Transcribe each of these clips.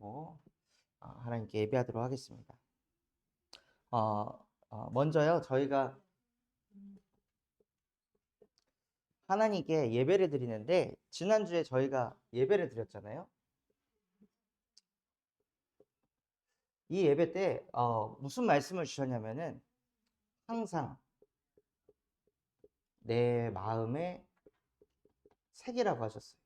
드리고 하나님께 예배하도록 하겠습니다. 먼저요, 저희가 하나님께 예배를 드리는데, 지난주에 저희가 예배를 드렸잖아요. 이 예배 때 무슨 말씀을 주셨냐면은, 항상 내 마음에 새기라고 하셨어요.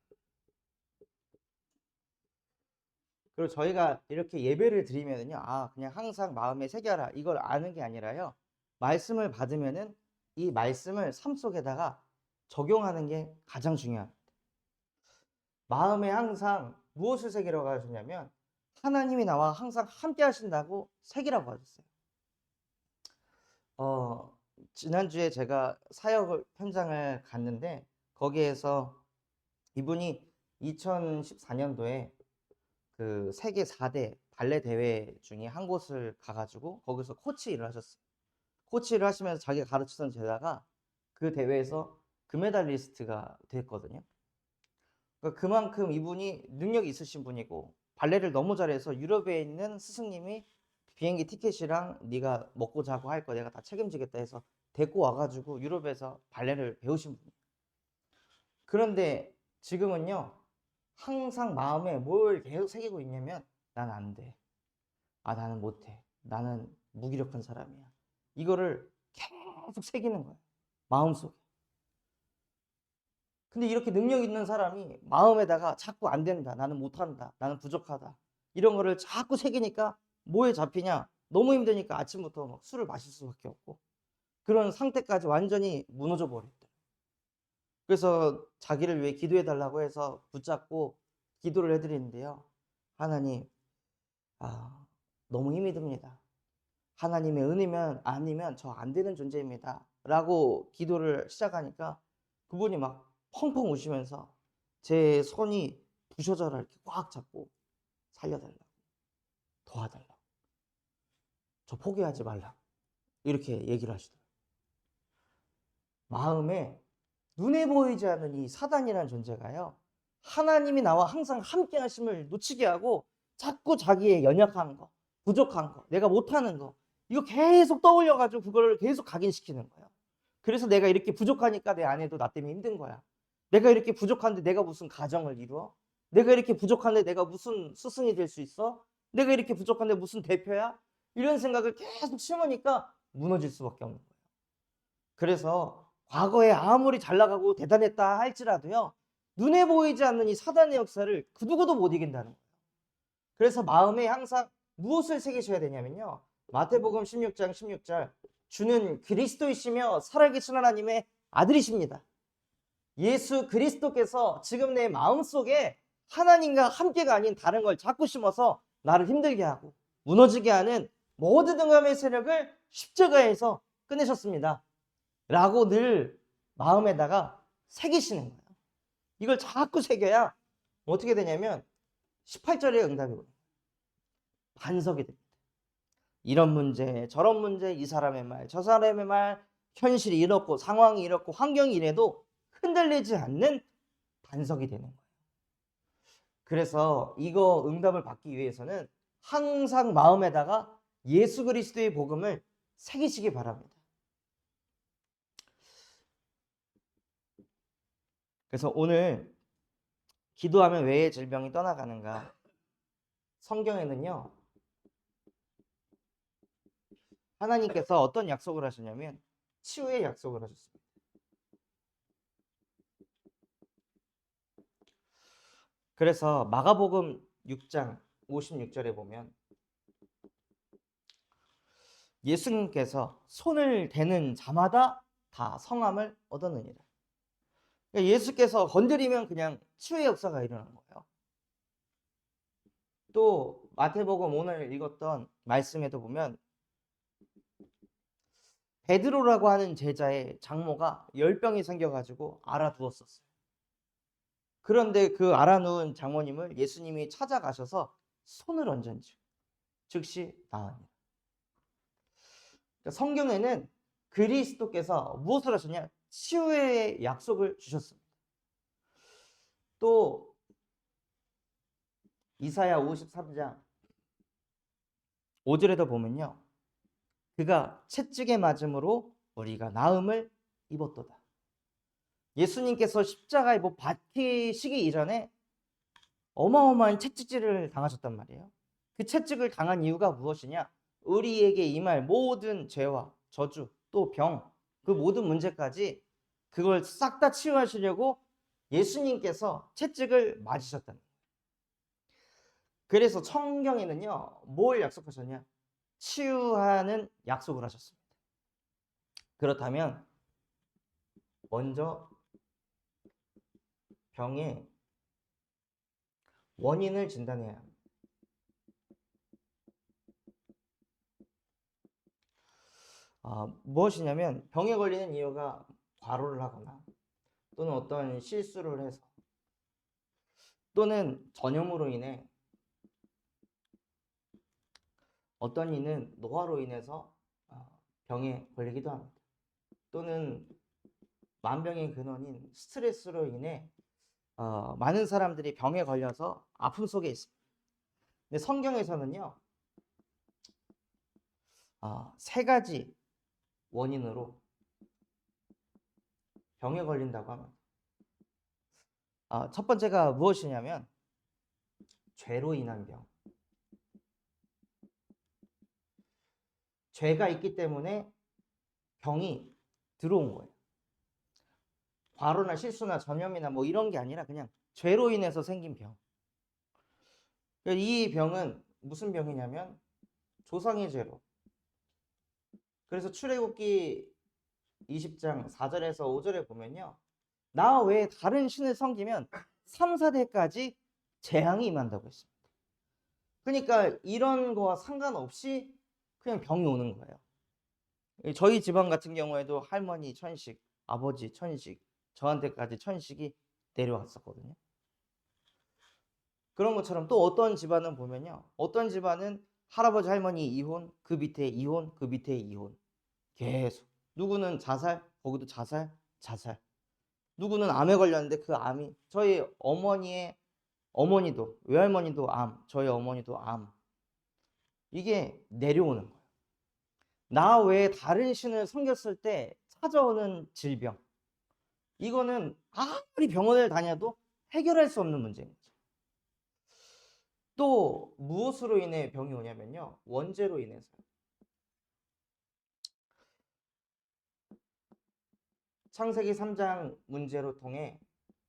그리고 저희가 이렇게 예배를 드리면은요, 그냥 항상 마음에 새겨라, 이걸 아는 게 아니라요, 말씀을 받으면은 이 말씀을 삶 속에다가 적용하는 게 가장 중요합니다. 마음에 항상 무엇을 새기라고 하셨냐면, 하나님이 나와 항상 함께 하신다고 새기라고 하셨어요. 지난주에 제가 사역 현장을 갔는데, 거기에서 이분이 2014년도에 그 세계 4대 발레 대회 중에 한 곳을 가가지고 거기서 코치 일을 하셨어요. 코치 일을 하시면서 자기가 가르치던 제자가 그 대회에서 금메달리스트가 됐거든요. 그러니까 그만큼 이분이 능력이 있으신 분이고, 발레를 너무 잘해서 유럽에 있는 스승님이 비행기 티켓이랑 네가 먹고 자고 할 거 내가 다 책임지겠다 해서 데리고 와가지고 유럽에서 발레를 배우신 분이에요. 그런데 지금은요, 항상 마음에 뭘 계속 새기고 있냐면, 난 안 돼. 나는 못해. 나는 무기력한 사람이야. 이거를 계속 새기는 거예요, 마음속에. 근데 이렇게 능력 있는 사람이 마음에다가 자꾸 안 된다, 나는 못한다, 나는 부족하다, 이런 거를 자꾸 새기니까 뭐에 잡히냐? 너무 힘드니까 아침부터 막 술을 마실 수밖에 없고, 그런 상태까지 완전히 무너져 버렸대. 그래서 자기를 위해 기도해 달라고 해서 붙잡고 기도를 해드리는데요, 하나님, 너무 힘이 듭니다. 하나님의 은혜면 아니면 저 안 되는 존재입니다 라고 기도를 시작하니까 그분이 막 펑펑 우시면서 제 손이 부셔져라 이렇게 꽉 잡고, 살려달라고, 도와달라고, 저 포기하지 말라고, 이렇게 얘기를 하시더라고요. 마음에 눈에 보이지 않는 이 사단이라는 존재가요, 하나님이 나와 항상 함께 하심을 놓치게 하고 자꾸 자기의 연약한 거, 부족한 거, 내가 못하는 거, 이거 계속 떠올려가지고 그걸 계속 각인시키는 거예요. 그래서 내가 이렇게 부족하니까 내 아내도 나 때문에 힘든 거야. 내가 이렇게 부족한데 내가 무슨 가정을 이루어? 내가 이렇게 부족한데 내가 무슨 스승이 될 수 있어? 내가 이렇게 부족한데 무슨 대표야? 이런 생각을 계속 심으니까 무너질 수밖에 없는 거예요. 그래서 과거에 아무리 잘 나가고 대단했다 할지라도요, 눈에 보이지 않는 이 사단의 역사를 그 누구도 못 이긴다는 거예요. 그래서 마음에 항상 무엇을 새기셔야 되냐면요, 마태복음 16장 16절, 주는 그리스도이시며 살아계신 하나님의 아들이십니다. 예수 그리스도께서 지금 내 마음속에 하나님과 함께가 아닌 다른 걸 자꾸 심어서 나를 힘들게 하고 무너지게 하는 모든 응함의 세력을 십자가에서 끝내셨습니다 라고 늘 마음에다가 새기시는 거예요. 이걸 자꾸 새겨야 어떻게 되냐면 18절의 응답이 오는 거예요. 반석이 됩니다. 이런 문제, 저런 문제, 이 사람의 말, 저 사람의 말, 현실이 이렇고 상황이 이렇고 환경이 이래도 흔들리지 않는 반석이 되는 거예요. 그래서 이거 응답을 받기 위해서는 항상 마음에다가 예수 그리스도의 복음을 새기시기 바랍니다. 그래서 오늘 기도하면 왜 질병이 떠나가는가? 성경에는요, 하나님께서 어떤 약속을 하셨냐면 치유의 약속을 하셨습니다. 그래서 마가복음 6장 56절에 보면 예수님께서 손을 대는 자마다 다 성함을 얻었느니라. 그러니까 예수께서 건드리면 그냥 치유의 역사가 일어나는 거예요. 또 마태복음 오늘 읽었던 말씀에도 보면 베드로라고 하는 제자의 장모가 열병이 생겨가지고 알아두었었어요. 그런데 그 알아누운 장모님을 예수님이 찾아가셔서 손을 얹은즉 즉시 나으니라. 그러니까 성경에는 그리스도께서 무엇을 하셨냐? 치유의 약속을 주셨습니다. 또 이사야 53장 5절에도 보면요. 그가 채찍에 맞음으로 우리가 나음을 입었도다. 예수님께서 십자가에 박히시기 이전에 어마어마한 채찍질을 당하셨단 말이에요. 그 채찍을 당한 이유가 무엇이냐? 우리에게 임할 모든 죄와 저주 또 병, 그 모든 문제까지 그걸 싹 다 치유하시려고 예수님께서 채찍을 맞으셨다는 거예요. 그래서 성경에는요, 뭘 약속하셨냐? 치유하는 약속을 하셨습니다. 그렇다면 먼저 병의 원인을 진단해야 합니다. 무엇이냐면 병에 걸리는 이유가 과로를 하거나 또는 어떤 실수를 해서 또는 전염으로 인해 어떤 이는 노화로 인해서 병에 걸리기도 합니다. 또는 만병의 근원인 스트레스로 인해 많은 사람들이 병에 걸려서 아픔 속에 있습니다. 근데 성경에서는요, 세 가지 원인으로 병에 걸린다고 합니다. 첫 번째가 무엇이냐면 죄로 인한 병. 죄가 있기 때문에 병이 들어온 거예요. 과로나 실수나 전염이나 뭐 이런 게 아니라 그냥 죄로 인해서 생긴 병. 이 병은 무슨 병이냐면 조상의 죄로. 그래서 출애굽기 20장 4절에서 5절에 보면요. 나 외에 다른 신을 섬기면 3, 4대까지 재앙이 임한다고 했습니다. 그러니까 이런 거와 상관없이 그냥 병이 오는 거예요. 저희 집안 같은 경우에도 할머니 천식, 아버지 천식, 저한테까지 천식이 내려왔었거든요. 그런 것처럼 또 어떤 집안은 보면요. 어떤 집안은 할아버지 할머니 이혼, 그 밑에 이혼, 그 밑에 이혼. 계속. 누구는 자살, 거기도 자살, 자살. 누구는 암에 걸렸는데 그 암이 저희 어머니의 어머니도 외할머니도 암, 저희 어머니도 암. 이게 내려오는 거예요. 나 외에 다른 신을 섬겼을 때 찾아오는 질병. 이거는 아무리 병원을 다녀도 해결할 수 없는 문제인 거죠. 또 무엇으로 인해 병이 오냐면요. 원죄로 인해서. 창세기 3장 문제로 통해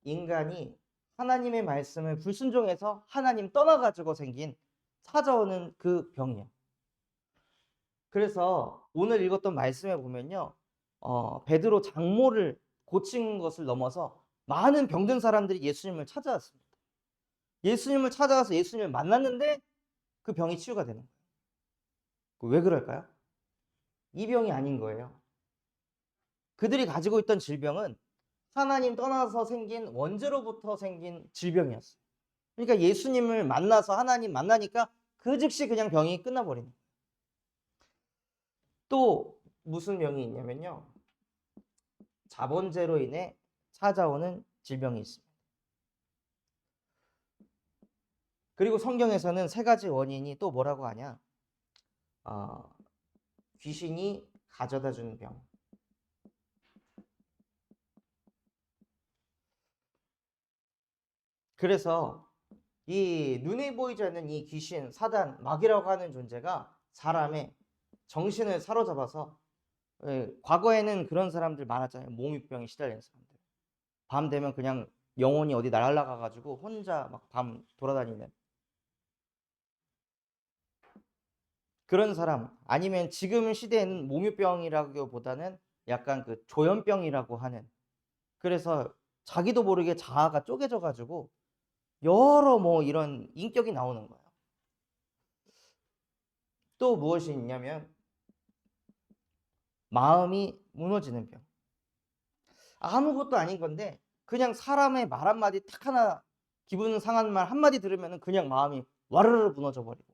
인간이 하나님의 말씀을 불순종해서 하나님 떠나가지고 생긴 찾아오는 그 병이요. 그래서 오늘 읽었던 말씀에 보면요. 베드로 장모를 고친 것을 넘어서 많은 병든 사람들이 예수님을 찾아왔습니다. 예수님을 찾아가서 예수님을 만났는데 그 병이 치유가 되는 거예요. 왜 그럴까요? 이 병이 아닌 거예요. 그들이 가지고 있던 질병은 하나님 떠나서 생긴 원죄로부터 생긴 질병이었어요. 그러니까 예수님을 만나서 하나님 만나니까 그 즉시 그냥 병이 끝나버리는 거예요. 또 무슨 병이 있냐면요. 자본죄로 인해 찾아오는 질병이 있습니다. 그리고 성경에서는 세 가지 원인이 또 뭐라고 하냐? 귀신이 가져다 주는 병. 그래서 이 눈에 보이지 않는 이 귀신, 사단, 마귀라고 하는 존재가 사람의 정신을 사로잡아서 과거에는 그런 사람들 많았잖아요. 몽유병에 시달리는 사람들. 밤 되면 그냥 영혼이 어디 날아가가지고 혼자 막 밤 돌아다니는 그런 사람. 아니면 지금 시대에는 몽유병이라기보다는 약간 그 조현병이라고 하는. 그래서 자기도 모르게 자아가 쪼개져가지고 여러 뭐 이런 인격이 나오는 거예요. 또 무엇이 있냐면 마음이 무너지는 병. 아무것도 아닌 건데 그냥 사람의 말 한마디 딱 하나 기분 상한 말 한마디 들으면 그냥 마음이 와르르 무너져 버리고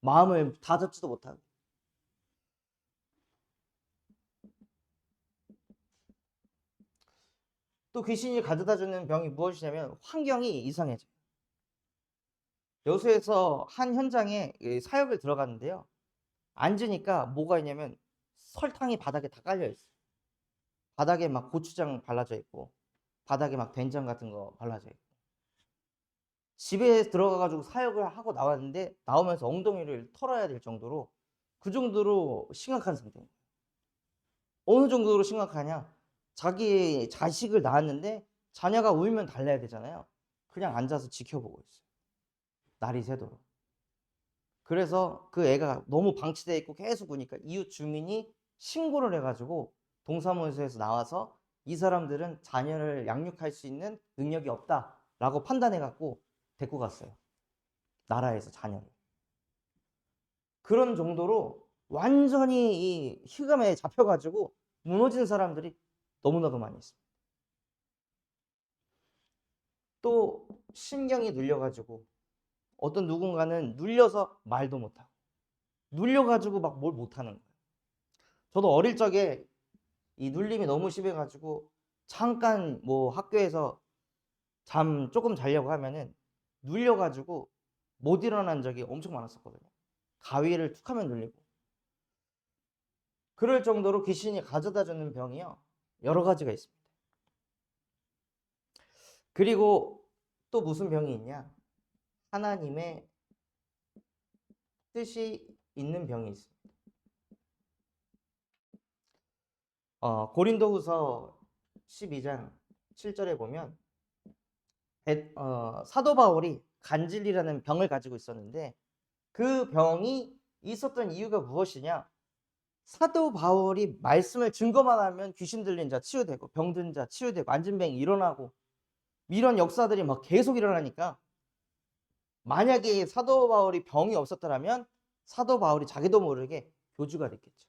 마음을 다잡지도 못하고. 또 귀신이 가져다 주는 병이 무엇이냐면 환경이 이상해져요. 여수에서 한 현장에 사역을 들어갔는데요. 앉으니까 뭐가 있냐면 설탕이 바닥에 다 깔려 있어요. 바닥에 막 고추장 발라져 있고 바닥에 막 된장 같은 거 발라져 있고. 집에 들어가 가지고 사역을 하고 나왔는데 나오면서 엉덩이를 털어야 될 정도로 그 정도로 심각한 상태예요. 어느 정도로 심각하냐? 자기 자식을 낳았는데 자녀가 울면 달래야 되잖아요. 그냥 앉아서 지켜보고 있어요. 날이 새도록. 그래서 그 애가 너무 방치돼 있고 계속 우니까 이웃 주민이 신고를 해 가지고 동사무소에서 나와서 이 사람들은 자녀를 양육할 수 있는 능력이 없다라고 판단해 갖고 데리고 갔어요. 나라에서 자녀를. 그런 정도로 완전히 이 흑암에 잡혀 가지고 무너진 사람들이 너무나도 많이 있습니다. 또 신경이 눌려 가지고 어떤 누군가는 눌려서 말도 못 하고 눌려 가지고 막 뭘 못 하는 거예요. 저도 어릴 적에 이 눌림이 너무 심해 가지고 잠깐 뭐 학교에서 잠 조금 자려고 하면은 눌려 가지고 못 일어난 적이 엄청 많았었거든요. 가위를 툭 하면 눌리고. 그럴 정도로 귀신이 가져다 주는 병이요. 여러 가지가 있습니다. 그리고 또 무슨 병이 있냐? 하나님의 뜻이 있는 병이 있습니다. 고린도후서 12장 7절에 보면 사도 바울이 간질이라는 병을 가지고 있었는데 그 병이 있었던 이유가 무엇이냐? 사도 바울이 말씀을 증거만 하면 귀신 들린 자 치유되고 병든 자 치유되고 안진뱅이 일어나고 이런 역사들이 막 계속 일어나니까 만약에 사도 바울이 병이 없었더라면 사도 바울이 자기도 모르게 교주가 됐겠죠.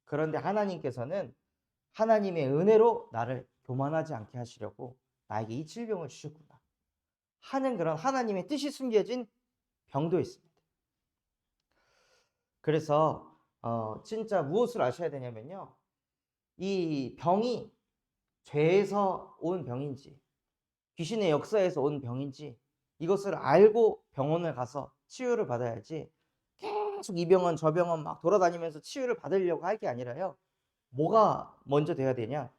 그런데 하나님께서는 하나님의 은혜로 나를 교만하지 않게 하시려고 나에게 이 질병을 주셨구나 하는 그런 하나님의 뜻이 숨겨진 병도 있습니다. 그래서 진짜 무엇을 아셔야 되냐면요. 이 병이 죄에서 온 병인지 귀신의 역사에서 온 병인지 이것을 알고 병원을 가서 치유를 받아야지 계속 이 병원 저 병원 막 돌아다니면서 치유를 받으려고 할 게 아니라요. 뭐가 먼저 돼야 되냐?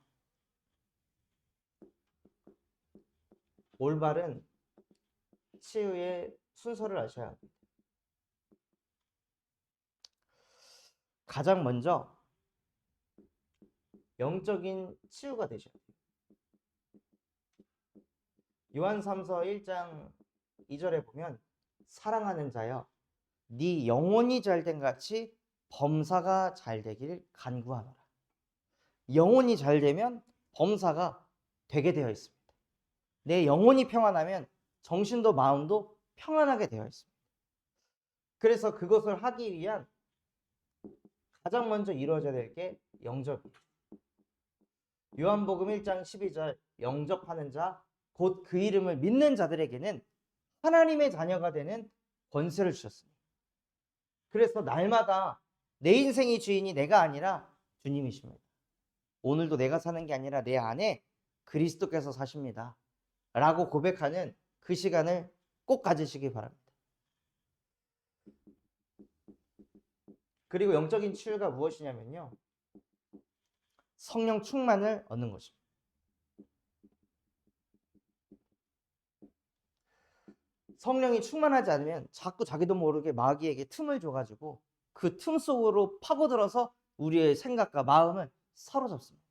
올바른 치유의 순서를 아셔야 합니다. 가장 먼저 영적인 치유가 되셔야 돼요. 요한 3서 1장 2절에 보면 사랑하는 자여 네 영혼이 잘된 같이 범사가 잘 되길 간구하노라. 영혼이 잘 되면 범사가 되게 되어 있습니다. 내 영혼이 평안하면 정신도 마음도 평안하게 되어 있습니다. 그래서 그것을 하기 위한 가장 먼저 이루어져야 될 게 영접이에요. 요한복음 1장 12절 영접하는 자 곧 그 이름을 믿는 자들에게는 하나님의 자녀가 되는 권세를 주셨습니다. 그래서 날마다 내 인생의 주인이 내가 아니라 주님이십니다. 오늘도 내가 사는 게 아니라 내 안에 그리스도께서 사십니다. 라고 고백하는 그 시간을 꼭 가지시기 바랍니다. 그리고 영적인 치유가 무엇이냐면요. 성령 충만을 얻는 것입니다. 성령이 충만하지 않으면 자꾸 자기도 모르게 마귀에게 틈을 줘가지고 그 틈 속으로 파고들어서 우리의 생각과 마음을 사로잡습니다.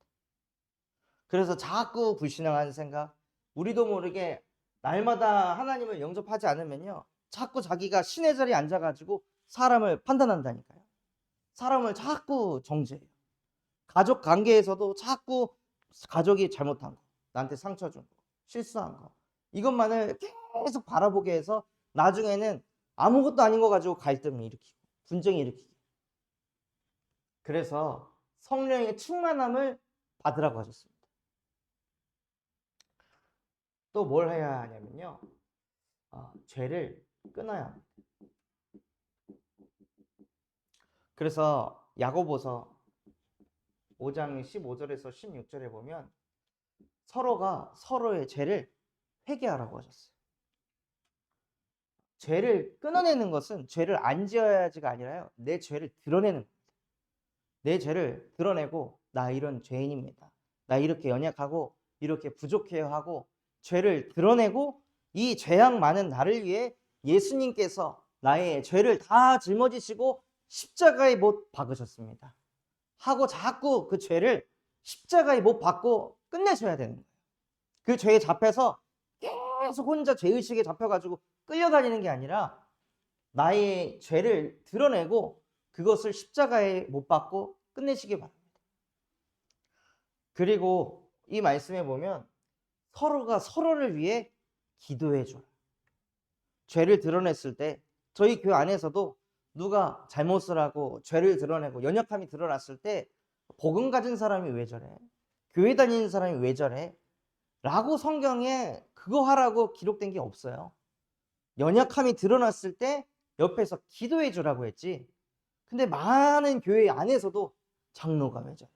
그래서 자꾸 불신앙하는 생각, 우리도 모르게 날마다 하나님을 영접하지 않으면요. 자꾸 자기가 신의 자리에 앉아가지고 사람을 판단한다니까요. 사람을 자꾸 정죄해요. 가족 관계에서도 자꾸 가족이 잘못한 거, 나한테 상처 준 거, 실수한 거 이것만을 계속 바라보게 해서 나중에는 아무것도 아닌 거 가지고 갈등을 일으키고 분쟁을 일으키고 그래서 성령의 충만함을 받으라고 하셨습니다. 또 뭘 해야 하냐면요. 죄를 끊어야 합니다. 그래서 야고보서 5장 15절에서 16절에 보면 서로가 서로의 죄를 회개하라고 하셨어요. 죄를 끊어내는 것은 죄를 안 지어야지가 아니라요. 내 죄를 드러내는 겁니다. 내 죄를 드러내고 나 이런 죄인입니다. 나 이렇게 연약하고 이렇게 부족해요 하고 죄를 드러내고 이 죄악 많은 나를 위해 예수님께서 나의 죄를 다 짊어지시고 십자가에 못 박으셨습니다. 하고 자꾸 그 죄를 십자가에 못 박고 끝내셔야 되는 거예요. 그 죄에 잡혀서 계속 혼자 죄의식에 잡혀가지고 끌려다니는 게 아니라 나의 죄를 드러내고 그것을 십자가에 못 박고 끝내시기 바랍니다. 그리고 이 말씀에 보면 서로가 서로를 위해 기도해 줘요. 죄를 드러냈을 때 저희 교회 안에서도 누가 잘못을 하고 죄를 드러내고 연약함이 드러났을 때 복음 가진 사람이 왜 저래? 교회 다니는 사람이 왜 저래? 라고 성경에 그거 하라고 기록된 게 없어요. 연약함이 드러났을 때 옆에서 기도해 주라고 했지. 근데 많은 교회 안에서도 장로가 왜 저래?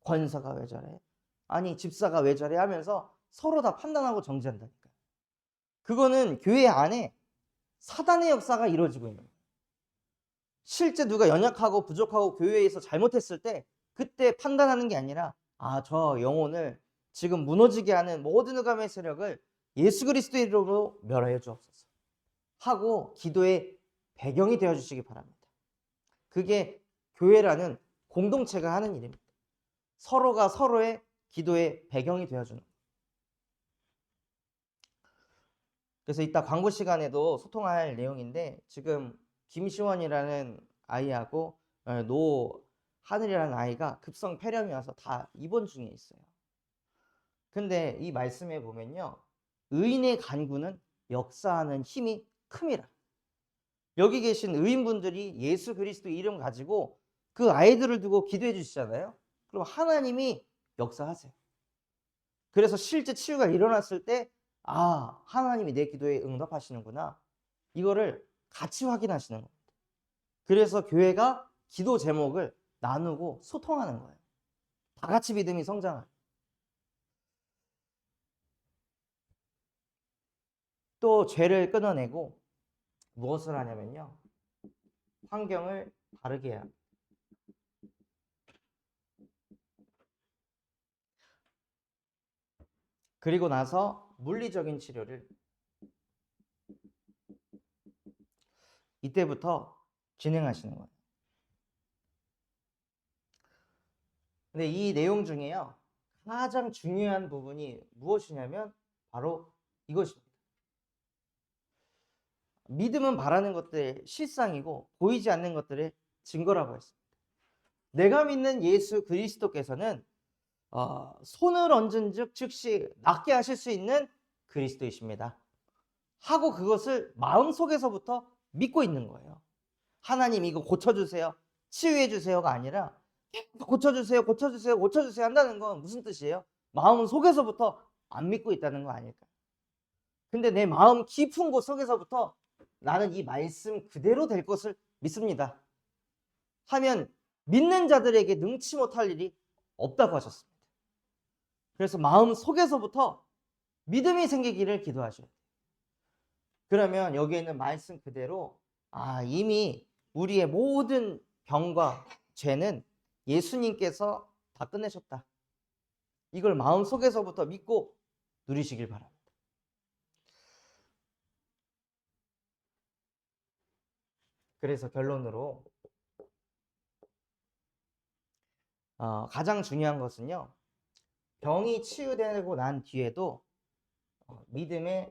권사가 왜 저래? 아니 집사가 왜 저래? 하면서 서로 다 판단하고 정지한다니까요. 그거는 교회 안에 사단의 역사가 이루어지고 있는 거예요. 실제 누가 연약하고 부족하고 교회에서 잘못했을 때 그때 판단하는 게 아니라 저 영혼을 지금 무너지게 하는 모든 흑암의 세력을 예수 그리스도의 이름으로 멸하여 주옵소서 하고 기도의 배경이 되어 주시기 바랍니다. 그게 교회라는 공동체가 하는 일입니다. 서로가 서로의 기도의 배경이 되어주는 거예요. 그래서 이따 광고 시간에도 소통할 내용인데 지금 김시원이라는 아이하고 노하늘이라는 아이가 급성 폐렴이 와서 다 입원 중에 있어요. 근데 이 말씀에 보면요. 의인의 간구는 역사하는 힘이 큼이라. 여기 계신 의인분들이 예수 그리스도 이름 가지고 그 아이들을 두고 기도해 주시잖아요. 그럼 하나님이 역사하세요. 그래서 실제 치유가 일어났을 때 하나님이 내 기도에 응답하시는구나. 이거를 같이 확인하시는 겁니다. 그래서 교회가 기도 제목을 나누고 소통하는 거예요. 다 같이 믿음이 성장하는. 또 죄를 끊어내고 무엇을 하냐면요. 환경을 바르게 해야 합니다. 그리고 나서 물리적인 치료를 이때부터 진행하시는 거예요. 근데 이 내용 중에요. 가장 중요한 부분이 무엇이냐면 바로 이것입니다. 믿음은 바라는 것들의 실상이고 보이지 않는 것들의 증거라고 했습니다. 내가 믿는 예수 그리스도께서는 손을 얹은 즉 즉시 낫게 하실 수 있는 그리스도이십니다. 하고 그것을 마음속에서부터 믿고 있는 거예요. 하나님 이거 고쳐주세요. 치유해주세요가 아니라 고쳐주세요. 고쳐주세요. 고쳐주세요 한다는 건 무슨 뜻이에요? 마음속에서부터 안 믿고 있다는 거 아닐까요? 근데 내 마음 깊은 곳 속에서부터 나는 이 말씀 그대로 될 것을 믿습니다. 하면 믿는 자들에게 능치 못할 일이 없다고 하셨습니다. 그래서 마음 속에서부터 믿음이 생기기를 기도하셔야 돼요. 그러면 여기에 있는 말씀 그대로 이미 우리의 모든 병과 죄는 예수님께서 다 끝내셨다. 이걸 마음 속에서부터 믿고 누리시길 바랍니다. 그래서 결론으로 가장 중요한 것은요. 병이 치유되고 난 뒤에도 믿음의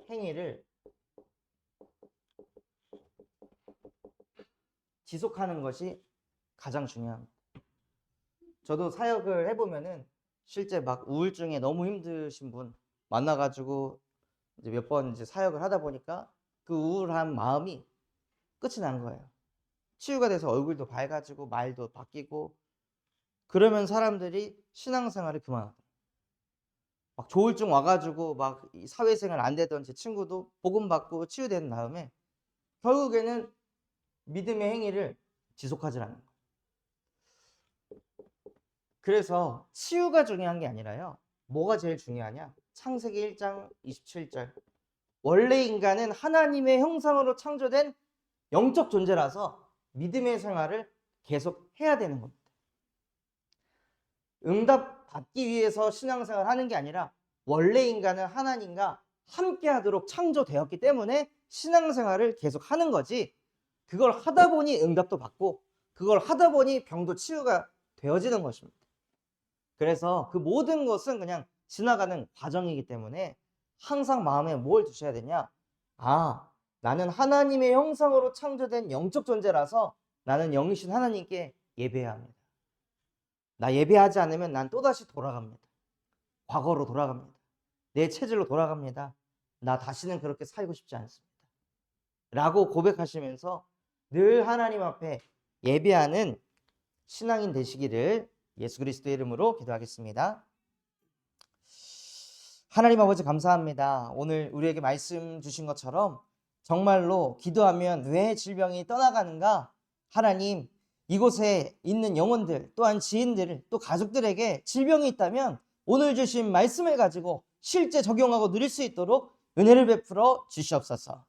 행위를 지속하는 것이 가장 중요합니다. 저도 사역을 해보면은 실제 막 우울증에 너무 힘드신 분 만나가지고 이제 몇 번 이제 사역을 하다 보니까 그 우울한 마음이 끝이 난 거예요. 치유가 돼서 얼굴도 밝아지고 말도 바뀌고 그러면 사람들이 신앙생활을 그만하더라고요. 막 조울증 와가지고 막 사회생활 안 되던 제 친구도 복음 받고 치유된 다음에 결국에는 믿음의 행위를 지속하지 않는 거예요. 그래서 치유가 중요한 게 아니라요. 뭐가 제일 중요하냐? 창세기 1장 27절 원래 인간은 하나님의 형상으로 창조된 영적 존재라서 믿음의 생활을 계속 해야 되는 겁니다. 응답 받기 위해서 신앙생활을 하는 게 아니라 원래 인간은 하나님과 함께 하도록 창조되었기 때문에 신앙생활을 계속 하는 거지, 그걸 하다 보니 응답도 받고 그걸 하다 보니 병도 치유가 되어지는 것입니다. 그래서 그 모든 것은 그냥 지나가는 과정이기 때문에 항상 마음에 뭘 두셔야 되냐? 아, 나는 하나님의 형상으로 창조된 영적 존재라서 나는 영이신 하나님께 예배해야 합니다. 나 예배하지 않으면 난 또다시 돌아갑니다. 과거로 돌아갑니다. 내 체질로 돌아갑니다. 나 다시는 그렇게 살고 싶지 않습니다. 라고 고백하시면서 늘 하나님 앞에 예배하는 신앙인 되시기를 예수 그리스도의 이름으로 기도하겠습니다. 하나님 아버지 감사합니다. 오늘 우리에게 말씀 주신 것처럼 정말로 기도하면 왜 질병이 떠나가는가? 하나님, 이곳에 있는 영혼들, 또한 지인들, 또 가족들에게 질병이 있다면 오늘 주신 말씀을 가지고 실제 적용하고 누릴 수 있도록 은혜를 베풀어 주시옵소서.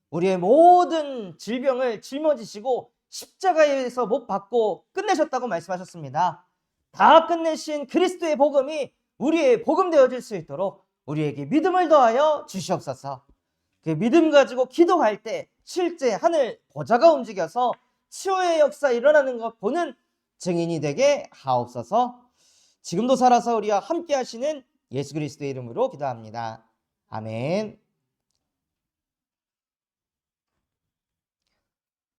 우리의 모든 질병을 짊어지시고 십자가에서 못 박고 끝내셨다고 말씀하셨습니다. 다 끝내신 그리스도의 복음이 우리의 복음 되어질 수 있도록 우리에게 믿음을 더하여 주시옵소서. 그 믿음 가지고 기도할 때 실제 하늘 보좌가 움직여서 치유의 역사 일어나는 것 보는 증인이 되게 하옵소서. 지금도 살아서 우리와 함께 하시는 예수 그리스도의 이름으로 기도합니다. 아멘.